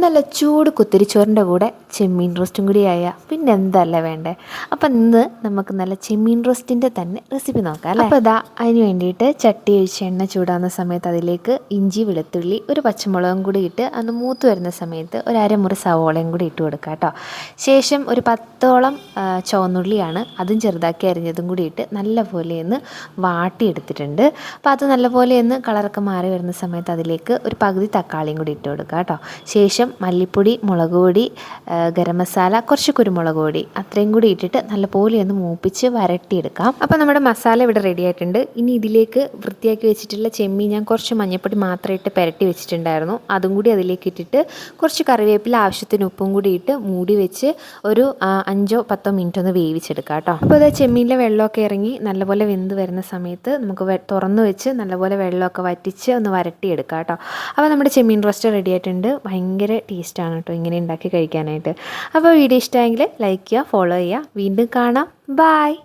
നല്ല ചൂട് കുത്തിരിച്ചോറിൻ്റെ കൂടെ ചെമ്മീൻ റോസ്റ്റും കൂടിയായ പിന്നെ എന്തല്ല വേണ്ടേ. അപ്പം ഇന്ന് നമുക്ക് നല്ല ചെമ്മീൻ റോസ്റ്റിൻ്റെ തന്നെ റെസിപ്പി നോക്കാം അല്ലേ. അപ്പോൾ അതിന് വേണ്ടിയിട്ട് ചട്ടി ഒഴിച്ച് എണ്ണ ചൂടാകുന്ന സമയത്ത് അതിലേക്ക് ഇഞ്ചി വെളുത്തുള്ളി ഒരു പച്ചമുളകും കൂടി ഇട്ട് അന്ന് മൂത്ത് വരുന്ന സമയത്ത് ഒരു അരമുറി സവോളയും കൂടി ഇട്ട് കൊടുക്കുക കേട്ടോ. ശേഷം ഒരു 10ഓളം ചുവന്നുള്ളിയാണ്, അതും ചെറുതാക്കി അരിഞ്ഞതും കൂടി ഇട്ട് നല്ലപോലെ ഒന്ന് വാട്ടിയെടുത്തിട്ടുണ്ട്. അപ്പോൾ അത് നല്ലപോലെ ഒന്ന് കളറൊക്കെ മാറി വരുന്ന സമയത്ത് അതിലേക്ക് ഒരു പകുതി തക്കാളിയും കൂടി ഇട്ട് കൊടുക്കുക കേട്ടോ. ശേഷം മല്ലിപ്പൊടി, മുളക് പൊടി, ഗരം മസാല, കുറച്ച് കുരുമുളക് പൊടി അത്രയും കൂടി ഇട്ടിട്ട് നല്ലപോലെ ഒന്ന് മൂപ്പിച്ച് വരട്ടിയെടുക്കാം. അപ്പോൾ നമ്മുടെ മസാല ഇവിടെ റെഡി ആയിട്ടുണ്ട്. ഇനി ഇതിലേക്ക് വൃത്തിയാക്കി വെച്ചിട്ടുള്ള ചെമ്മീൻ ഞാൻ കുറച്ച് മഞ്ഞൾപ്പൊടി മാത്രം ഇട്ട് പുരട്ടി വെച്ചിട്ടുണ്ടായിരുന്നു, അതും കൂടി അതിലേക്ക് ഇട്ടിട്ട് കുറച്ച് കറിവേപ്പില, ആവശ്യത്തിന് ഉപ്പും കൂടി ഇട്ട് മൂടി വെച്ച് ഒരു 5-10 മിനിറ്റ് ഒന്ന് വേവിച്ചെടുക്കാം കേട്ടോ. അപ്പോൾ അത് ചെമ്മീനിലെ വെള്ളമൊക്കെ ഇറങ്ങി നല്ലപോലെ വെന്ത് വരുന്ന സമയത്ത് നമുക്ക് തുറന്ന് വെച്ച് നല്ലപോലെ വെള്ളമൊക്കെ വറ്റിച്ച് ഒന്ന് വരട്ടിയെടുക്കാം കേട്ടോ. അപ്പോൾ നമ്മുടെ ചെമ്മീൻ റോസ്റ്റ് റെഡി ആയിട്ടുണ്ട്. ഭയങ്കര ടേസ്റ്റാണ് കേട്ടോ ഇങ്ങനെ ഉണ്ടാക്കി കഴിക്കാനായിട്ട്. അപ്പോൾ വീഡിയോ ഇഷ്ടമായെങ്കിൽ ലൈക്ക് ചെയ്യുക, ഫോളോ ചെയ്യുക. വീണ്ടും കാണാം. ബായ്.